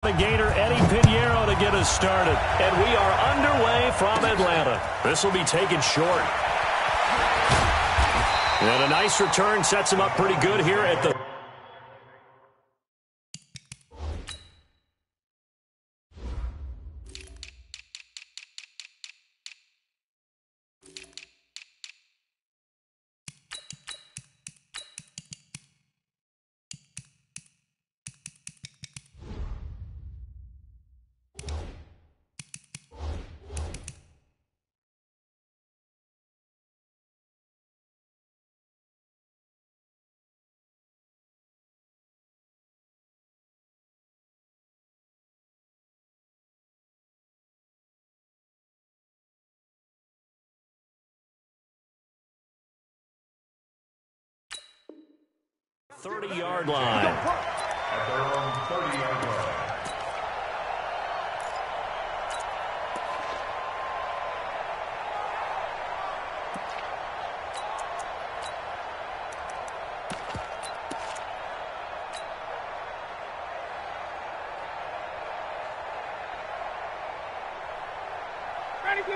Gainer Eddie Pinheiro to get us started. And we are underway from Atlanta. This will be taken short. And a nice return sets him up pretty good here at the... ...30-yard line. At their own 30-yard line.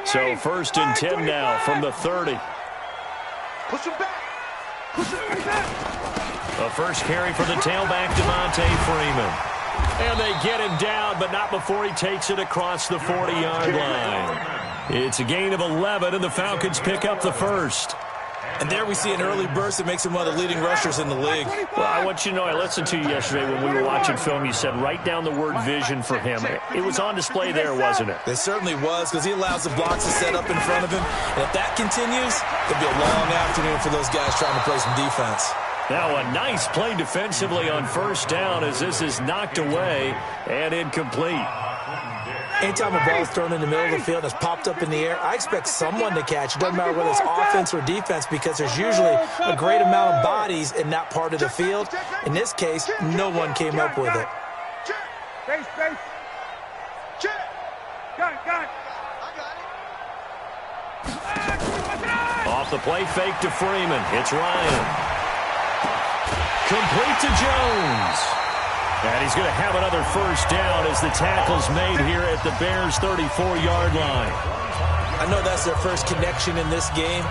So 1st and 10 now from the 30. Push him back. Push him back. The first carry for the tailback, Devontae Freeman. And they get him down, but not before he takes it across the 40-yard line. It's a gain of 11, and the Falcons pick up the first. And there we see an early burst that makes him one of the leading rushers in the league. Well, I want you to know, I listened to you yesterday when we were watching film. You said write down the word vision for him. It was on display there, wasn't it? It certainly was, because he allows the blocks to set up in front of him. And if that continues, it'll be a long afternoon for those guys trying to play some defense. Now a nice play defensively on first down as this is knocked away and incomplete. Anytime a ball is thrown in the middle of the field and it's popped up in the air, I expect someone to catch. It doesn't matter whether it's offense or defense, because there's usually a great amount of bodies in that part of the field. In this case, no one came up with it. Space. Check. Got it. Off the play fake to Freeman. It's Ryan. Complete to Jones. And he's going to have another first down as the tackle's made here at the Bears' 34-yard line. I know that's their first connection in this game,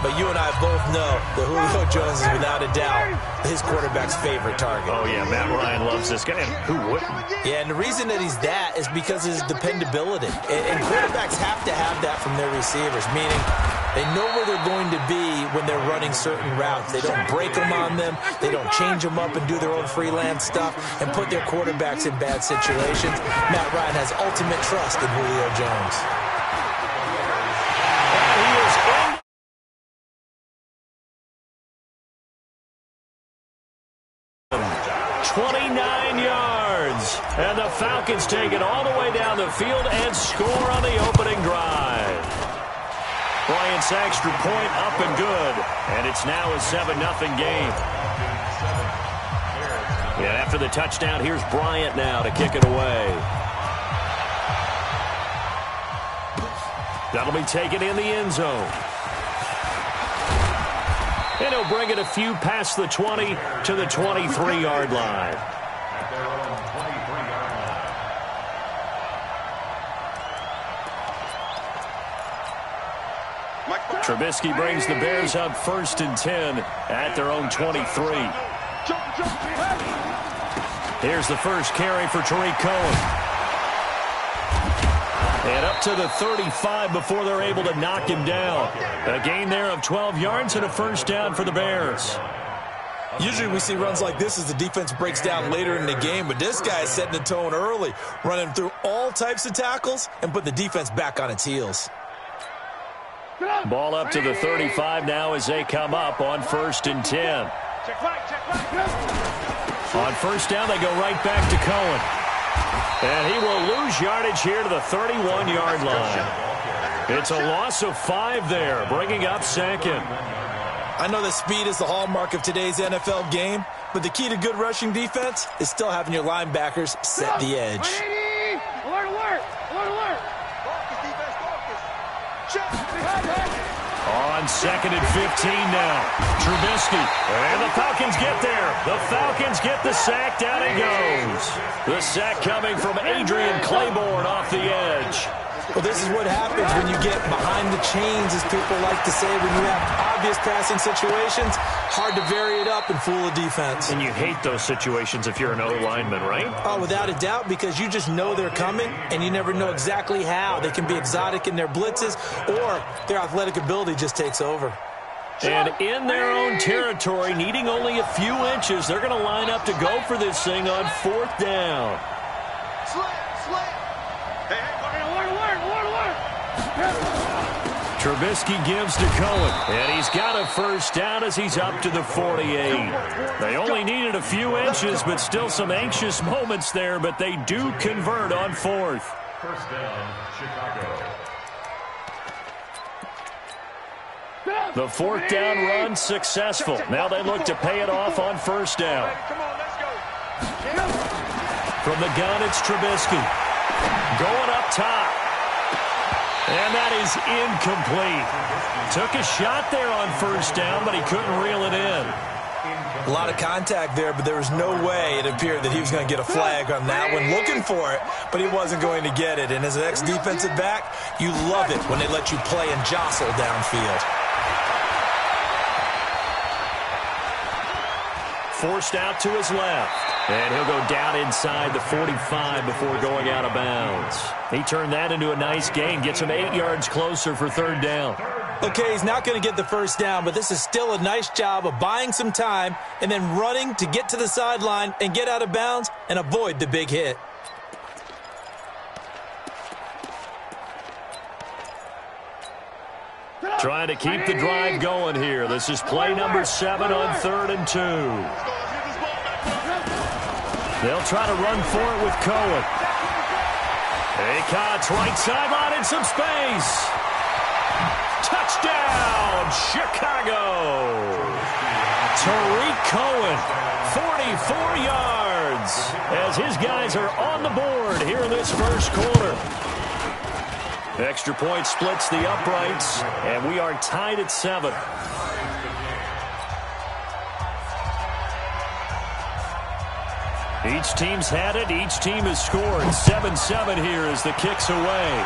but you and I both know that Julio Jones is without a doubt his quarterback's favorite target. Oh, yeah, Matt Ryan loves this guy. And who wouldn't? Yeah, and the reason that he's that is because of his dependability. And quarterbacks have to have that from their receivers, meaning they know where they're going to be when they're running certain routes. They don't break them on them. They don't change them up and do their own freelance stuff and put their quarterbacks in bad situations. Matt Ryan has ultimate trust in Julio Jones. He is in. 29 yards. And the Falcons take it all the way down the field and score on the opening drive. Bryant's extra point up and good. And it's now a 7-0 game. Yeah, after the touchdown, here's Bryant now to kick it away. That'll be taken in the end zone. And he'll bring it a few past the 20 to the 23-yard line. Trubisky brings the Bears up 1st and 10 at their own 23. Here's the first carry for Tariq Cohen. And up to the 35 before they're able to knock him down. A gain there of 12 yards and a first down for the Bears. Usually we see runs like this as the defense breaks down later in the game, but this guy is setting the tone early, running through all types of tackles and putting the defense back on its heels. Ball up to the 35 now as they come up on 1st and 10. On first down, they go right back to Cohen. And he will lose yardage here to the 31-yard line. It's a loss of 5 there, bringing up 2nd. I know that speed is the hallmark of today's NFL game, but the key to good rushing defense is still having your linebackers set the edge. Alert! Focus, defense, focus. Check. On 2nd and 15 now. Trubisky. And the Falcons get there. The Falcons get the sack. Down it goes. The sack coming from Adrian Claiborne off the edge. Well, this is what happens when you get behind the chains, as people like to say, when you have obvious passing situations. Hard to vary it up and fool a defense. And you hate those situations if you're an O-lineman, right? Oh, without a doubt, because you just know they're coming, and you never know exactly how. They can be exotic in their blitzes, or their athletic ability just takes over. And in their own territory, needing only a few inches, they're going to line up to go for this thing on 4th down. Trubisky gives to Cohen, and he's got a first down as he's up to the 48. They only needed a few inches, but still some anxious moments there, but they do convert on 4th. First down, Chicago. The 4th down run successful. Now they look to pay it off on 1st down. From the gun, it's Trubisky. Going up top. And that is incomplete. Took a shot there on 1st down, but he couldn't reel it in. A lot of contact there, but there was no way it appeared that he was going to get a flag on that one. Looking for it, but he wasn't going to get it. And as an ex-defensive back, you love it when they let you play and jostle downfield. Forced out to his left. And he'll go down inside the 45 before going out of bounds. He turned that into a nice gain. Gets him 8 yards closer for 3rd down. Okay, he's not going to get the first down, but this is still a nice job of buying some time and then running to get to the sideline and get out of bounds and avoid the big hit. Trying to keep the drive going here. This is play number 7 on 3rd and 2. They'll try to run for it with Cohen. Acott's right sideline in some space. Touchdown, Chicago. Tariq Cohen, 44 yards, as his guys are on the board here in this first quarter. Extra point splits the uprights, and we are tied at 7. Each team's had it. Each team has scored. 7-7 here as the kick's away.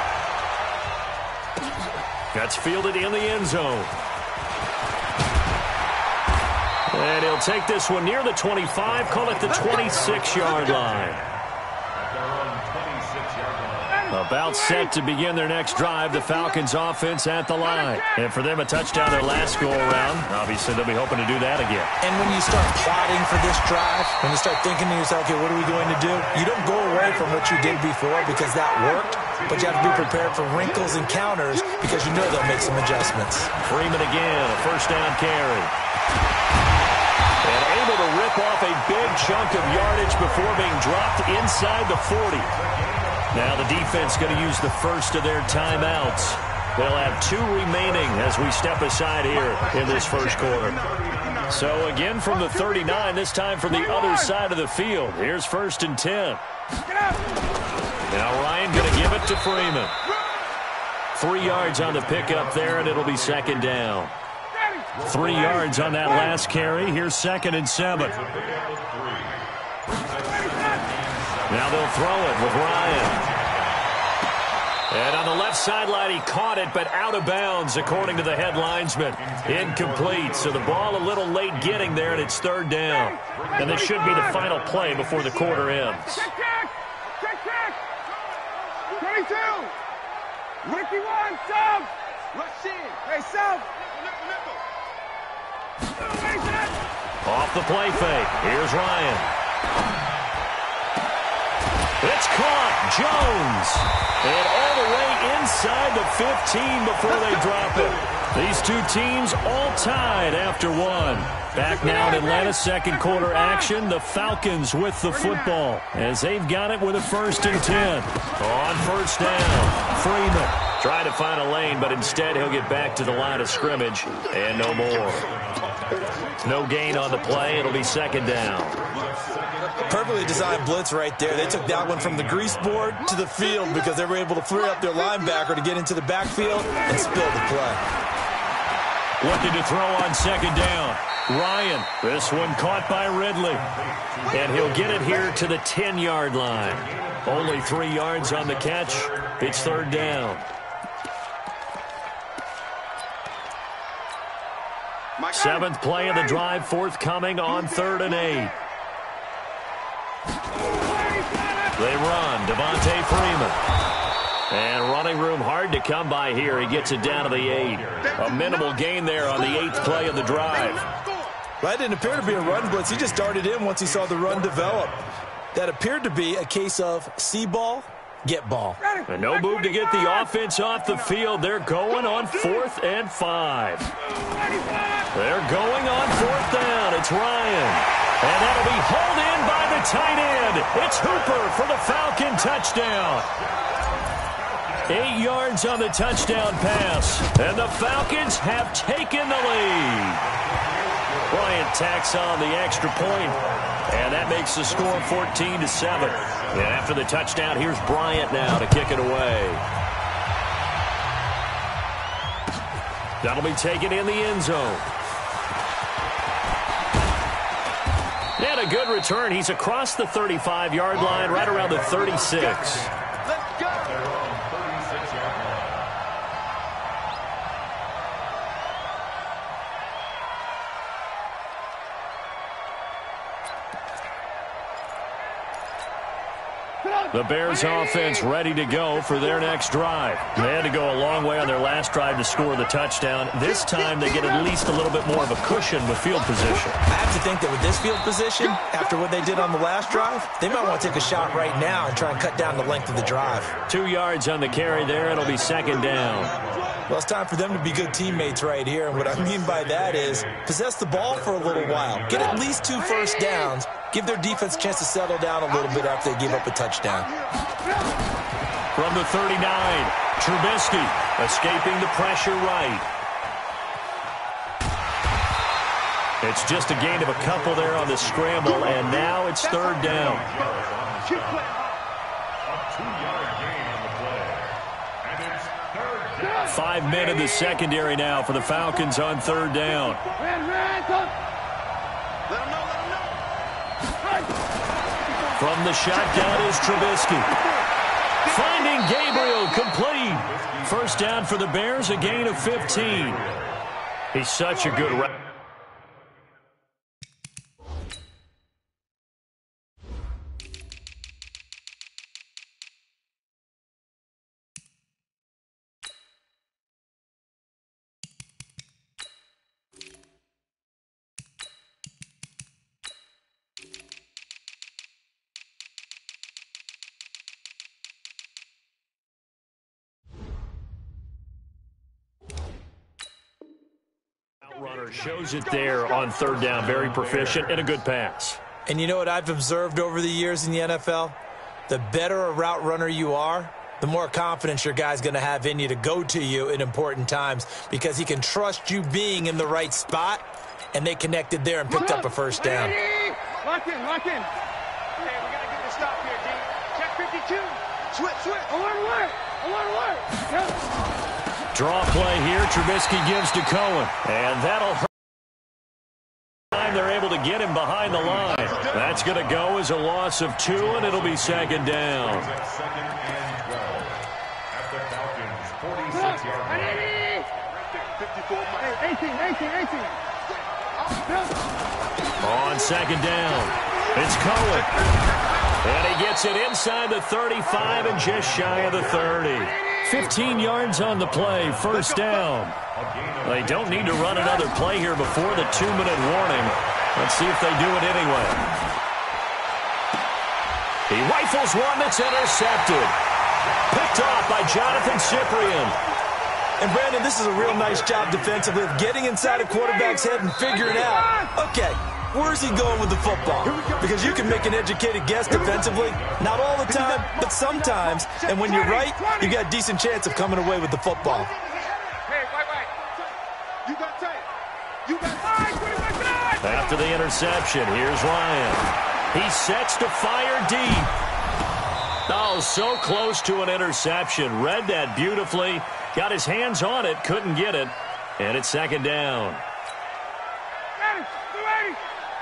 That's fielded in the end zone. And he'll take this one near the 25, call it the 26-yard line. About set to begin their next drive. The Falcons offense at the line. And for them, a touchdown their last go-around. Obviously, they'll be hoping to do that again. And when you start plotting for this drive, when you start thinking to yourself, okay, what are we going to do? You don't go away from what you did before because that worked, but you have to be prepared for wrinkles and counters because you know they'll make some adjustments. Freeman again, a first down carry. And able to rip off a big chunk of yardage before being dropped inside the 40. Now the defense going to use the first of their timeouts. They'll have 2 remaining as we step aside here in this first quarter. So again from the 39, this time from the other side of the field. Here's 1st and 10. Now Ryan going to give it to Freeman. 3 yards on the pickup there, and it'll be 2nd down. 3 yards on that last carry. Here's 2nd and 7. Now they'll throw it with Ryan. And on the left sideline, he caught it, but out of bounds, according to the head linesman. Incomplete, so the ball a little late getting there, and it's 3rd down. And this should be the final play before the quarter ends. Check. 22. Ricky 1, Sub. Rush in. Hey, Sub. Off the play fake. Here's Ryan. It's caught. Jones. And all the way inside the 15 before they drop it. These two teams all tied after 1. Back now in Atlanta, second quarter action. The Falcons with the football as they've got it with a 1st and 10. On 1st down, Freeman trying to find a lane, but instead he'll get back to the line of scrimmage and no more. No gain on the play. It'll be 2nd down. Perfectly designed blitz right there. They took that one from the grease board to the field because they were able to free up their linebacker to get into the backfield and spill the play. Looking to throw on second down. Ryan, this one caught by Ridley. And he'll get it here to the 10-yard line. Only 3 yards on the catch. It's third down. Seventh play of the drive forthcoming on 3rd and 8. They run. Devontae Freeman. And running room hard to come by here. He gets it down to the 8. A minimal gain there on the 8th play of the drive. That didn't appear to be a run blitz. He just darted in once he saw the run develop. That appeared to be a case of see ball, get ball. And no move to get the offense off the field. They're going on 4th and 5. They're going on 4th down. It's Ryan. And that'll be hauled in by the tight end. It's Hooper for the Falcon touchdown. 8 yards on the touchdown pass. And the Falcons have taken the lead. Bryant tacks on the extra point. And that makes the score 14-7. And after the touchdown, here's Bryant now to kick it away. That'll be taken in the end zone. And a good return. He's across the 35-yard line, right around the 36. Let's go. The Bears offense ready to go for their next drive. They had to go a long way on their last drive to score the touchdown. This time they get at least a little bit more of a cushion with field position. I have to think that with this field position, after what they did on the last drive, they might want to take a shot right now and try and cut down the length of the drive. 2 yards on the carry there. It'll be second down. Well, it's time for them to be good teammates right here. And what I mean by that is possess the ball for a little while. Get at least 2 first downs. Give their defense a chance to settle down a little bit after they give up a touchdown. From the 39, Trubisky escaping the pressure right. It's just a gain of a couple there on the scramble, and now it's third down. A 2-yard gain on the play. And it's third down. 5 men in the secondary now for the Falcons on third down. Let him know. From the shotgun is Trubisky. Finding Gabriel, complete. First down for the Bears, a gain of 15. He's such a good route. Runner shows it there on third down. Very proficient and a good pass. And you know what I've observed over the years in the NFL? The better a route runner you are, the more confidence your guy's going to have in you to go to you in important times because he can trust you being in the right spot, and they connected there and picked up a first down. Lock in. Hey, we got to get this stop here, D. Check 52. Switch. Alert. Yeah. Draw play here. Trubisky gives to Cohen. And that'll hurt. They're able to get him behind the line. That's going to go as a loss of 2, and it'll be second down. Second and 12 at the Falcons' 46-yard line. 18. On second down, it's Cohen. And he gets it inside the 35 and just shy of the 30. 15 yards on the play, first down. They don't need to run another play here before the 2-minute warning. Let's see if they do it anyway. He rifles one that's intercepted. Picked off by Jonathan Cyprien. And, Brandon, this is a real nice job defensively of getting inside a quarterback's head and figuring out, okay, where's he going with the football? Because you can make an educated guess defensively. Not all the time, but sometimes. And when you're right, you got a decent chance of coming away with the football. Hey, wait. You got tight. After the interception, here's Ryan. He sets to fire deep. Oh, so close to an interception. Read that beautifully. Got his hands on it, couldn't get it. And it's second down.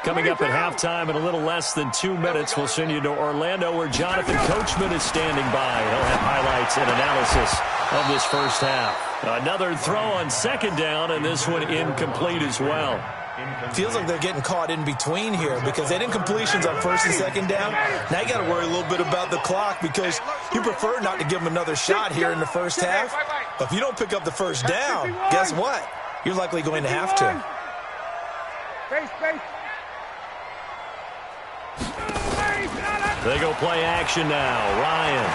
Coming up at halftime in a little less than 2 minutes, we'll send you to Orlando where Jonathan Coachman is standing by. He'll have highlights and analysis of this first half. Another throw on second down, and this one incomplete as well. Feels like they're getting caught in between here because they didn't completions on first and second down. Now you got to worry a little bit about the clock because you prefer not to give them another shot here in the first half. But if you don't pick up the first down, guess what? You're likely going to have to. They go play action now. Ryan.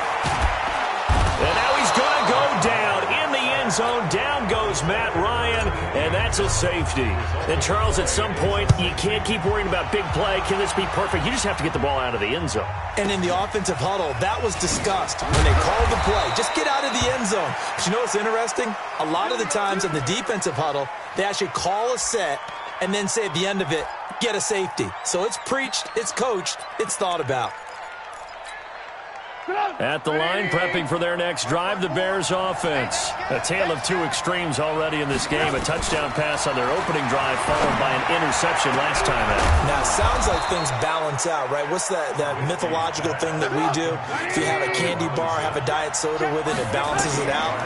And now he's going to go down in the end zone. Down goes Matt Ryan, and that's a safety. And, Charles, at some point, you can't keep worrying about big play. Can this be perfect? You just have to get the ball out of the end zone. And in the offensive huddle, that was discussed when they called the play. Just get out of the end zone. But you know what's interesting? A lot of the times in the defensive huddle, they actually call a set and then say at the end of it, get a safety. So it's preached, it's coached, it's thought about. At the line, prepping for their next drive, the Bears offense. A tale of two extremes already in this game. A touchdown pass on their opening drive followed by an interception last time out. Now, it sounds like things balance out, right? What's that mythological thing that we do? If you have a candy bar, have a diet soda with it, it balances it out.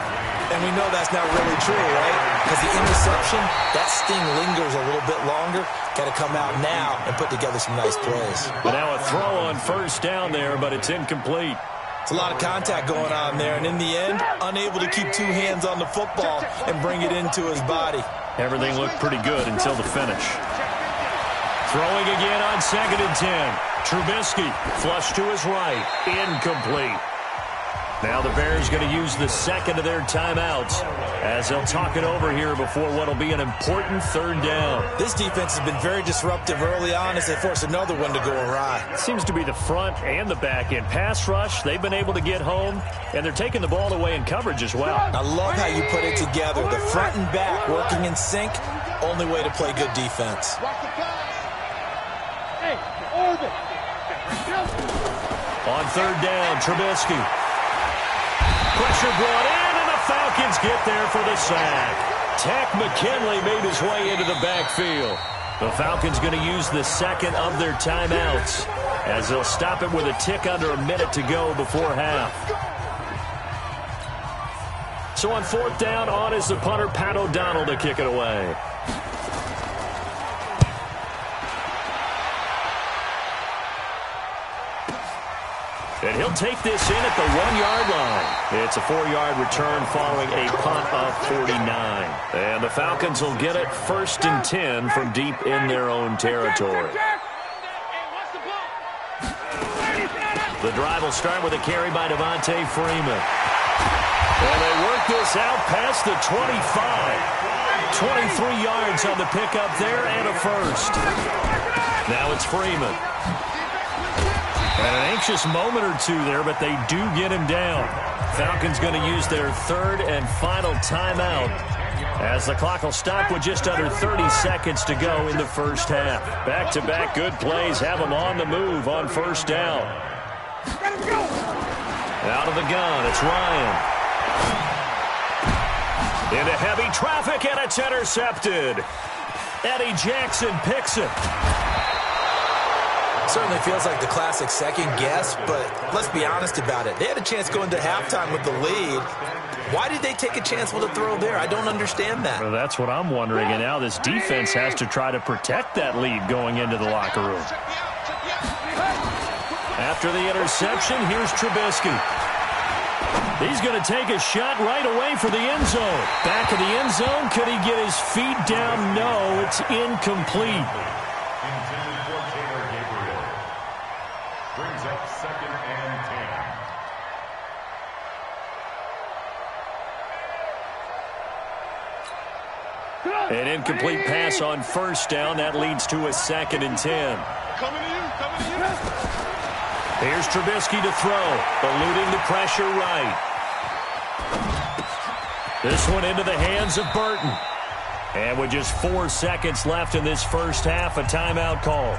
And we know that's not really true, right? Because the interception, that sting lingers a little bit longer. Got to come out now and put together some nice plays. But now a throw on first down there, but it's incomplete. It's a lot of contact going on there, and in the end, unable to keep two hands on the football and bring it into his body. Everything looked pretty good until the finish. Throwing again on 2nd and 10. Trubisky, flush to his right, incomplete. Now the Bears going to use the second of their timeouts as they'll talk it over here before what will be an important third down. This defense has been very disruptive early on as they force another one to go awry. It seems to be the front and the back end. Pass rush, they've been able to get home, and they're taking the ball away in coverage as well. I love how you put it together. The front and back working in sync, only way to play good defense. On third down, Trubisky. Pressure brought in, and the Falcons get there for the sack. Takk McKinley made his way into the backfield. The Falcons going to use the second of their timeouts as they'll stop it with a tick under a minute to go before half. So on fourth down, on is the punter, Pat O'Donnell, to kick it away. And he'll take this in at the 1-yard line. It's a 4-yard return following a punt of 49. And the Falcons will get it 1st and 10 from deep in their own territory. The drive will start with a carry by Devontae Freeman. And they work this out past the 25. 23 yards on the pickup there and a first. Now it's Freeman. And an anxious moment or two there, but they do get him down. Falcons going to use their third and final timeout as the clock will stop with just under 30 seconds to go in the first half. Back-to-back good plays have them on the move on first down. Out of the gun, it's Ryan. Into heavy traffic, and it's intercepted. Eddie Jackson picks it. Certainly feels like the classic second guess, but let's be honest about it. They had a chance going to halftime with the lead. Why did they take a chance with a throw there? I don't understand that. Well, that's what I'm wondering, and now this defense has to try to protect that lead going into the locker room. After the interception, here's Trubisky. He's going to take a shot right away for the end zone. Back of the end zone, could he get his feet down? No, it's incomplete. Brings up 2nd and 10. An incomplete pass on first down. That leads to a 2nd and 10. Coming to you. Here's Trubisky to throw, eluding the pressure right. This one into the hands of Burton. And with just 4 seconds left in this first half, a timeout call.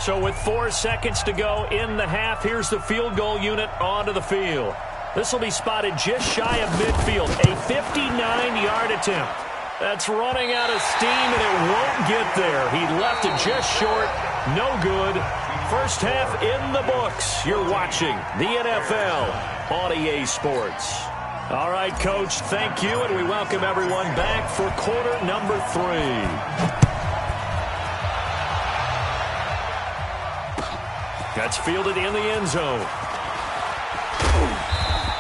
So with 4 seconds to go in the half, here's the field goal unit onto the field. This will be spotted just shy of midfield. A 59-yard attempt. That's running out of steam, and it won't get there. He left it just short. No good. First half in the books. You're watching the NFL on EA Sports. All right, Coach, thank you, and we welcome everyone back for quarter number 3. That's fielded in the end zone.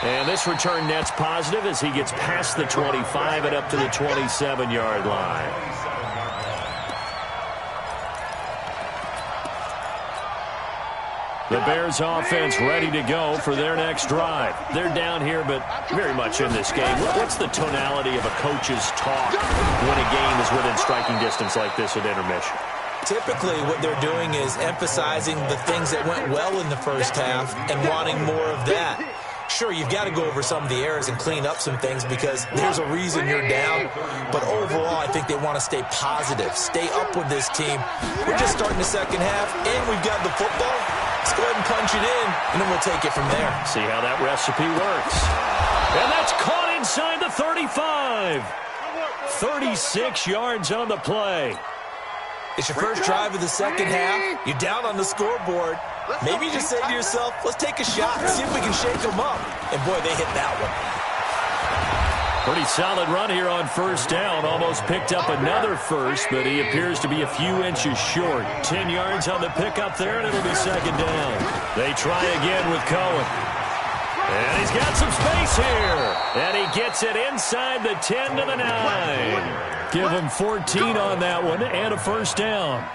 And this return net's positive as he gets past the 25 and up to the 27-yard line. The Bears offense ready to go for their next drive. They're down here, but very much in this game. What's the tonality of a coach's talk when a game is within striking distance like this at intermission? Typically, what they're doing is emphasizing the things that went well in the first half and wanting more of that. Sure, you've got to go over some of the errors and clean up some things because there's a reason you're down. But overall, I think they want to stay positive, stay up with this team. We're just starting the second half, and we've got the football. Let's go ahead and punch it in, and then we'll take it from there. See how that recipe works. And that's caught inside the 35. 36 yards on the play. It's your first drive of the second half. You're down on the scoreboard. Maybe you just say to yourself, let's take a shot and see if we can shake them up. And, boy, they hit that one. Pretty solid run here on first down. Almost picked up another first, but he appears to be a few inches short. 10 yards on the pickup there, and it'll be second down. They try again with Cohen. And he's got some space here. And he gets it inside the 10 to the 9. Give him 14 on that one and a first down.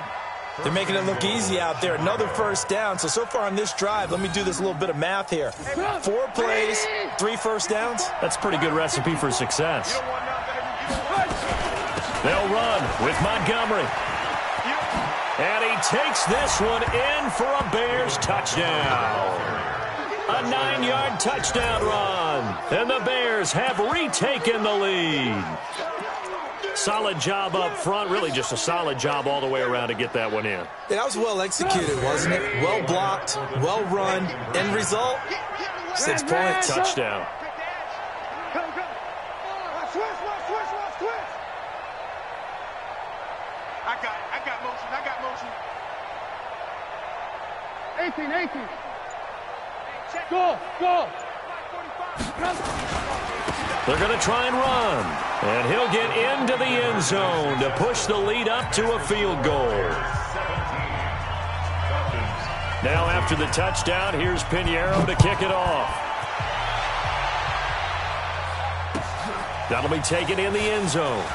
They're making it look easy out there. Another first down. So far on this drive, let me do this little bit of math here. 4 plays, 3 first downs. That's a pretty good recipe for success. They'll run with Montgomery. And he takes this one in for a Bears touchdown. A 9-yard touchdown run. And the Bears have retaken the lead. Solid job up front. Really just a solid job all the way around to get that one in. That was well executed, wasn't it? Well blocked, well run. End result, 6 points. Touchdown. I got motion. 18. Go. They're going to try and run. And he'll get into the end zone to push the lead up to a field goal. Now after the touchdown, here's Pinheiro to kick it off. That'll be taken in the end zone.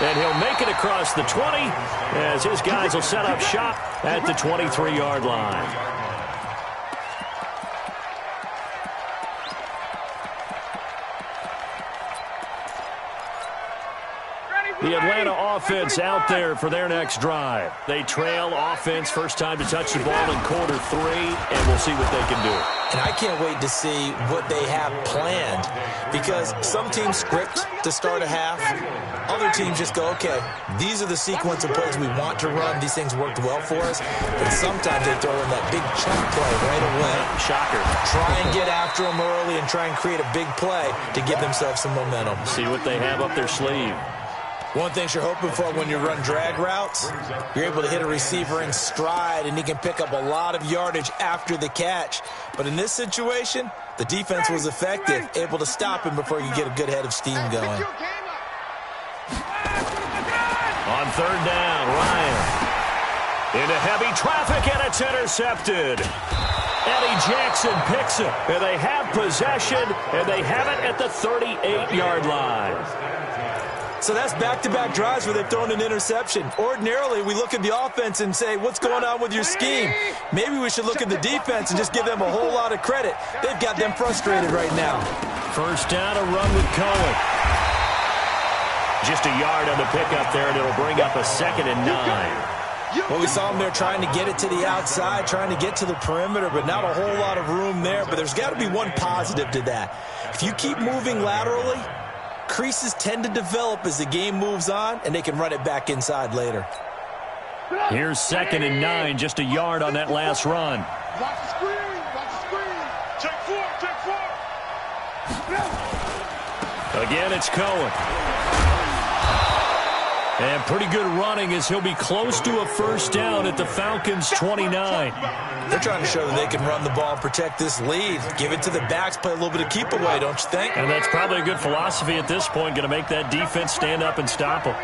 And he'll make it across the 20 as his guys will set up shop at the 23-yard line. The Atlanta offense out there for their next drive. They trail offense, first time to touch the ball in quarter 3, and we'll see what they can do. And I can't wait to see what they have planned because some teams script to start a half. Other teams just go, okay, these are the sequence of plays we want to run. These things worked well for us. But sometimes they throw in that big chunk play right away. Shocker. Try and get after them early and try and create a big play to give themselves some momentum. See what they have up their sleeve. One thing you're hoping for when you run drag routes, you're able to hit a receiver in stride, and he can pick up a lot of yardage after the catch. But in this situation, the defense was effective, able to stop him before you get a good head of steam going. On third down, Ryan. Into heavy traffic, and it's intercepted. Eddie Jackson picks it, and they have possession, and they have it at the 38-yard line. So that's back-to-back drives where they've thrown an interception. Ordinarily, we look at the offense and say, what's going on with your scheme? Maybe we should look at the defense and just give them a whole lot of credit. They've got them frustrated right now. First down, a run with Cohen. Just a yard on the pickup there, and it'll bring up a 2nd and 9. Well, we saw them there trying to get it to the outside, trying to get to the perimeter, but not a whole lot of room there. But there's got to be one positive to that. If you keep moving laterally, creases tend to develop as the game moves on, and they can run it back inside later. Here's 2nd and 9, just a yard on that last run. Check four. Again, it's Cohen. And pretty good running as he'll be close to a first down at the Falcons' 29. They're trying to show that they can run the ball and protect this lead. Give it to the backs, play a little bit of keep away, don't you think? And that's probably a good philosophy at this point, going to make that defense stand up and stop them.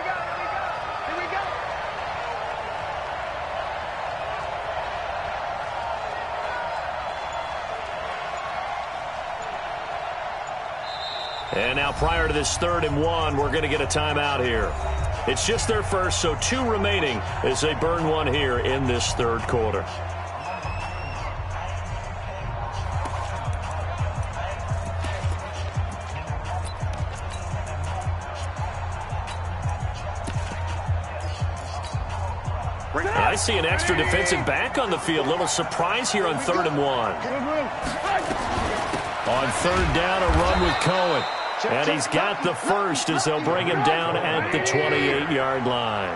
And now prior to this 3rd and 1, we're going to get a timeout here. It's just their first, so 2 remaining as they burn one here in this 3rd quarter. I see an extra defensive back on the field. Little surprise here on 3rd and 1. On 3rd down, a run with Cohen. And he's got the first as they'll bring him down at the 28-yard line.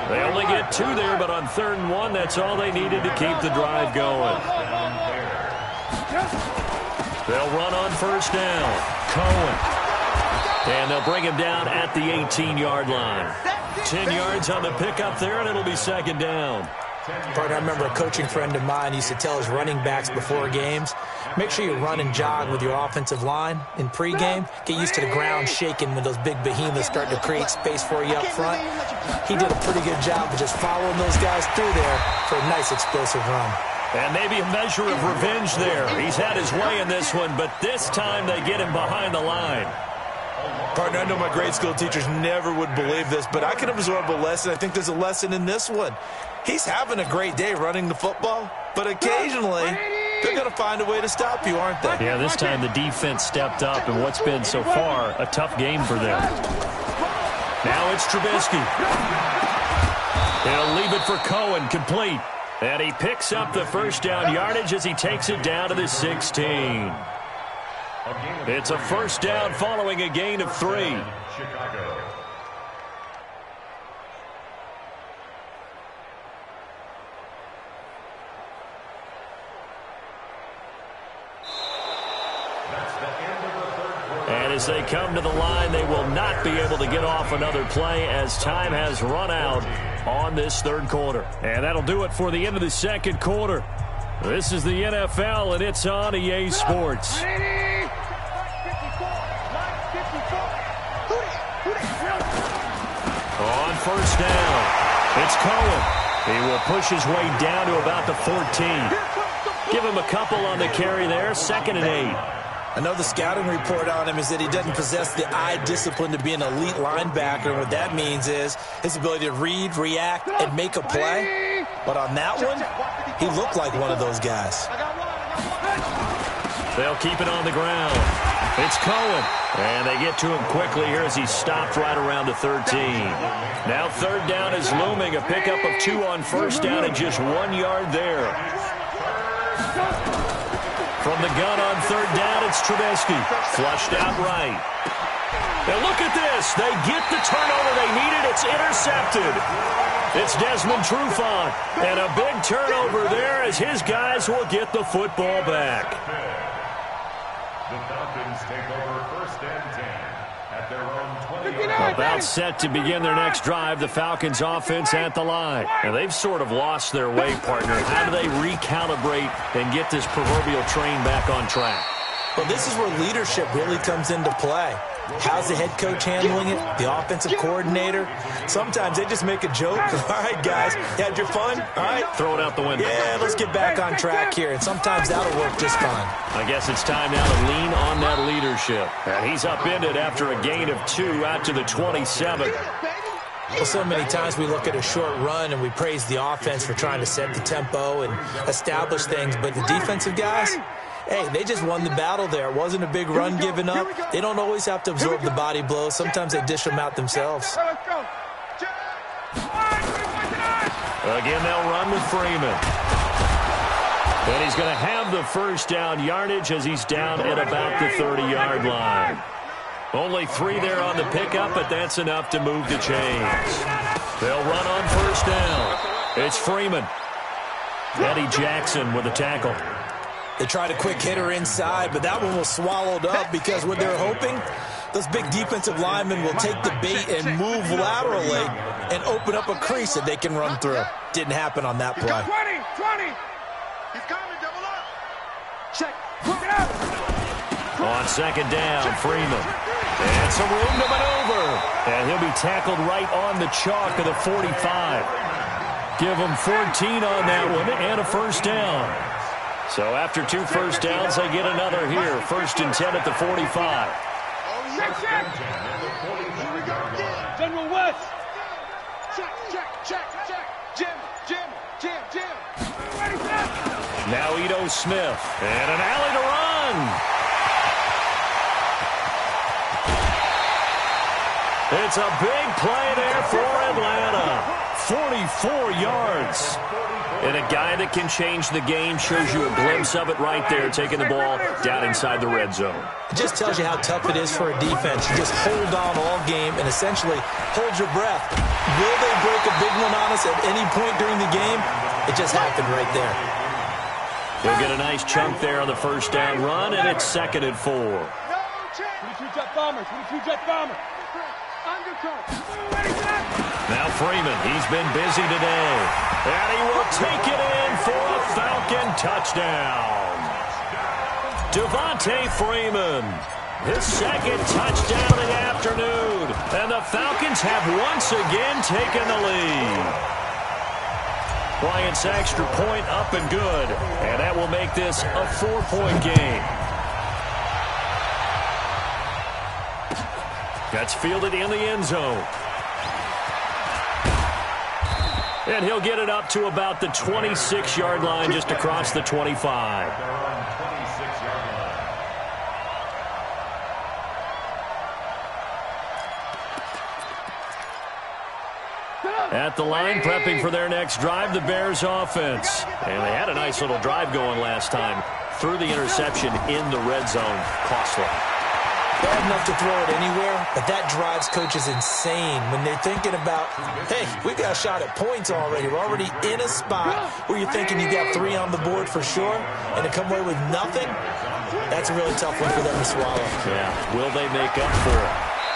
They only get 2 there, but on 3rd and 1, that's all they needed to keep the drive going. They'll run on 1st down. Cohen. And they'll bring him down at the 18-yard line. 10 yards on the pickup there, and it'll be 2nd down. Partner, I remember a coaching friend of mine used to tell his running backs before games, make sure you run and jog with your offensive line in pregame. Get used to the ground shaking when those big behemoths start to create space for you up front. He did a pretty good job of just following those guys through there for a nice explosive run. And maybe a measure of revenge there. He's had his way in this one, but this time they get him behind the line. Partner, I know my grade school teachers never would believe this, but I can absorb a lesson. I think there's a lesson in this one. He's having a great day running the football, but occasionally they're going to find a way to stop you, aren't they? Yeah, this time the defense stepped up in what's been so far a tough game for them. Now it's Trubisky. He'll leave it for Cohen, complete. And he picks up the first down yardage as he takes it down to the 16. It's a first down following a gain of 3. Chicago. And as they come to the line, they will not be able to get off another play as time has run out on this 3rd quarter. And that'll do it for the end of the 2nd quarter. This is the NFL, and it's on EA Sports. On 1st down, it's Cohen. He will push his way down to about the 14. Give him a couple on the carry there, 2nd and 8. I know the scouting report on him is that he doesn't possess the eye discipline to be an elite linebacker. And what that means is his ability to read, react, and make a play. But on that one, he looked like one of those guys. They'll keep it on the ground. It's Cohen. And they get to him quickly here as he stopped right around the 13. Now 3rd down is looming. A pickup of 2 on 1st down and just 1 yard there. From the gun on 3rd down, it's Trubisky. Flushed out right. Now look at this. They get the turnover they needed. It's intercepted. It's Desmond Trufant. And a big turnover there as his guys will get the football back. The Falcons take over 1st and 10 at their own 20-yard. About set to begin their next drive, the Falcons offense at the line. Now they've sort of lost their way, partner. How do they recalibrate and get this proverbial train back on track? Well, this is where leadership really comes into play. How's the head coach handling it? The offensive coordinator? Sometimes they just make a joke. All right, guys, you had your fun? All right. Throw it out the window. Yeah, let's get back on track here. And sometimes that'll work just fine. I guess it's time now to lean on that leadership. And he's upended after a gain of 2 out to the 27. Well, so many times we look at a short run and we praise the offense for trying to set the tempo and establish things. But the defensive guys, hey, they just won the battle there. It wasn't a big run given up. They don't always have to absorb the body blows. Sometimes they dish them out themselves. Again, they'll run with Freeman. And he's going to have the first down yardage as he's down at about the 30-yard line. Only 3 there on the pickup, but that's enough to move the chains. They'll run on 1st down. It's Freeman. Eddie Jackson with a tackle. They tried a quick hitter inside, but that one was swallowed up because what they're hoping, those big defensive linemen will take the bait and move laterally and open up a crease that they can run through. Didn't happen on that play. 20. He's coming, double up. Check. Put it up. On second down, Freeman. And some room to maneuver. And he'll be tackled right on the chalk of the 45. Give him 14 on that one and a first down. So after 2 first downs, they get another here. 1st and 10 at the 45. Check. Here we go again. General West. Check. Jim. Ready, set. Now Ito Smith. And an alley to run. It's a big play there for Atlanta. 44 yards. And a guy that can change the game, shows you a glimpse of it right there, taking the ball down inside the red zone. It just tells you how tough it is for a defense. You just hold on all game and essentially hold your breath. Will they break a big one on us at any point during the game? It just happened right there. They'll get a nice chunk there on the first down run, and it's 2nd and 4. 22 jet bombers. Undercut. Ready, set. Now Freeman, he's been busy today. And he will take it in for a Falcon touchdown. Devontae Freeman, his 2nd touchdown of the afternoon. And the Falcons have once again taken the lead. Bryant's extra point up and good. And that will make this a 4-point game. That's fielded in the end zone. And he'll get it up to about the 26-yard line, just across the 25. At the line, prepping for their next drive, the Bears offense. And they had a nice little drive going last time. Threw the interception in the red zone. Costly. Bad enough to throw it anywhere, but that drives coaches insane when they're thinking about, hey, we got a shot at points already. We're already in a spot where you're thinking you got 3 on the board for sure, and to come away with nothing, that's a really tough one for them to swallow. Yeah, will they make up for it?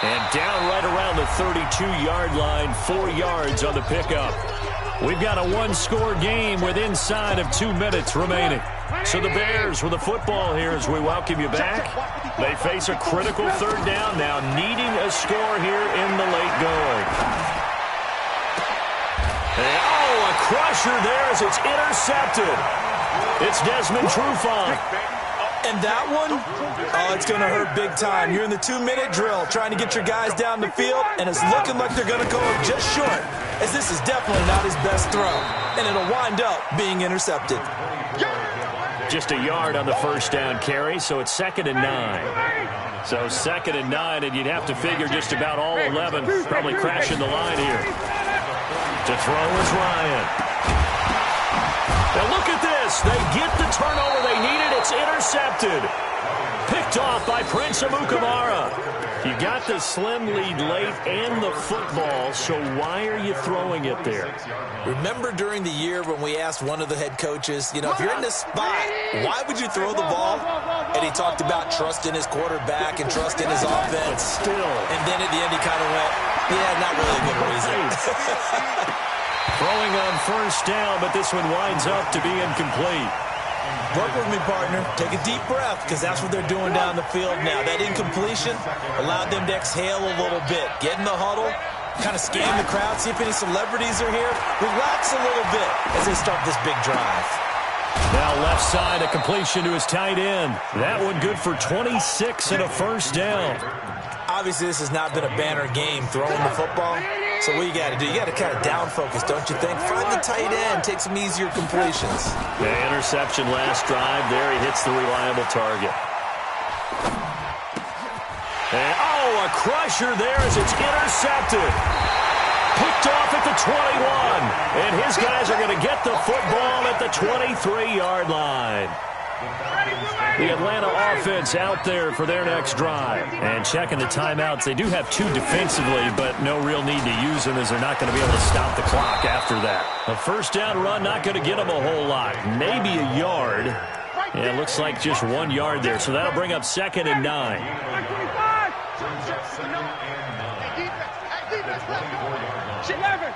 And down right around the 32-yard line, 4 yards on the pickup. We've got a 1-score game with inside of 2 minutes remaining. So the Bears with the football here as we welcome you back. They face a critical 3rd down now, needing a score here in the late going. And, a crusher there as it's intercepted. It's Desmond Trufant. And that one, it's going to hurt big time. You're in the 2-minute drill trying to get your guys down the field, and it's looking like they're going to go just short, as this is definitely not his best throw. And it'll wind up being intercepted. Just a yard on the first down carry, so it's 2nd and 9. So 2nd and 9, and you'd have to figure just about all 11 probably crashing the line here. To throw is Ryan. Now look at this. They get the turnover they needed. It's intercepted. Picked off by Prince Amukamara. You got the slim lead late and the football, so why are you throwing it there? Remember during the year when we asked one of the head coaches, if you're in this spot, why would you throw the ball? And he talked about trust in his quarterback and trust in his offense. Still. And then at the end he kind of went, yeah, not really a good reason. Throwing on first down, but this one winds up to be incomplete. Work with me, partner. Take a deep breath, because that's what they're doing down the field now. That incompletion allowed them to exhale a little bit. Get in the huddle, kind of scan the crowd, see if any celebrities are here. Relax a little bit as they start this big drive. Now left side, a completion to his tight end. That one good for 26 and a first down. Obviously, this has not been a banner game throwing the football. So what you got to do, you got to kind of down focus, don't you think? Find the tight end, take some easier completions. The interception last drive. There he hits the reliable target. And, a crusher there as it's intercepted. Picked off at the 21. And his guys are going to get the football at the 23-yard line. The Atlanta offense out there for their next drive. And checking the timeouts. They do have 2 defensively, but no real need to use them as they're not going to be able to stop the clock after that. A first down run, not going to get them a whole lot. Maybe a yard. Yeah, it looks like just 1 yard there, so that'll bring up 2nd and 9. Brings up 2nd and 9. The 24-yard line. 11.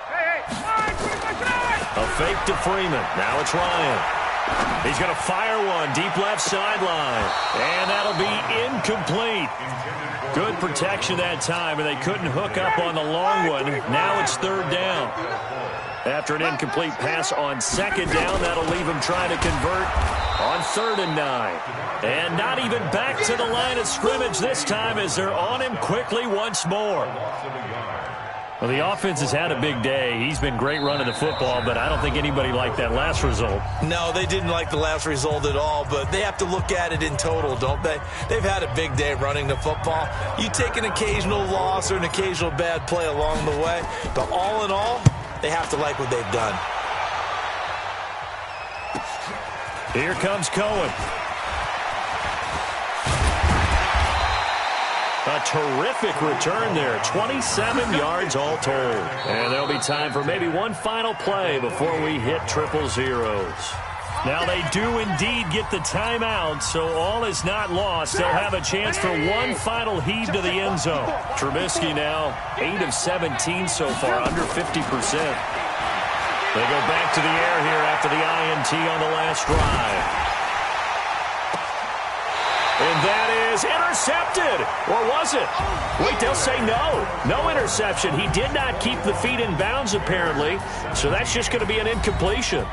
Hey, 25. A fake to Freeman. Now it's Ryan. He's going to fire one deep left sideline. And that'll be incomplete. Good protection that time, and they couldn't hook up on the long one. Now it's 3rd down. After an incomplete pass on 2nd down, that'll leave him trying to convert on 3rd and 9. And not even back to the line of scrimmage this time as they're on him quickly once more. Well, the offense has had a big day. He's been great running the football, but I don't think anybody liked that last result. No, they didn't like the last result at all, but they have to look at it in total, don't they? They've had a big day running the football. You take an occasional loss or an occasional bad play along the way, but all in all, they have to like what they've done. Here comes Cohen. A terrific return there. 27 yards all told. And there'll be time for maybe one final play before we hit 000. Now they do indeed get the timeout, so all is not lost. They'll have a chance for one final heave to the end zone. Trubisky now 8 of 17 so far, under 50%. They go back to the air here after the INT on the last drive. And that is intercepted. Or was it? Wait, they'll say no. No interception. He did not keep the feet in bounds, apparently. So that's just going to be an incompletion.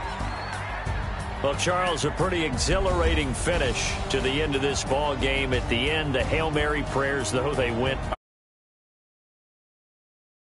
Well, Charles, a pretty exhilarating finish to the end of this ball game. At the end, the Hail Mary prayers, though, they went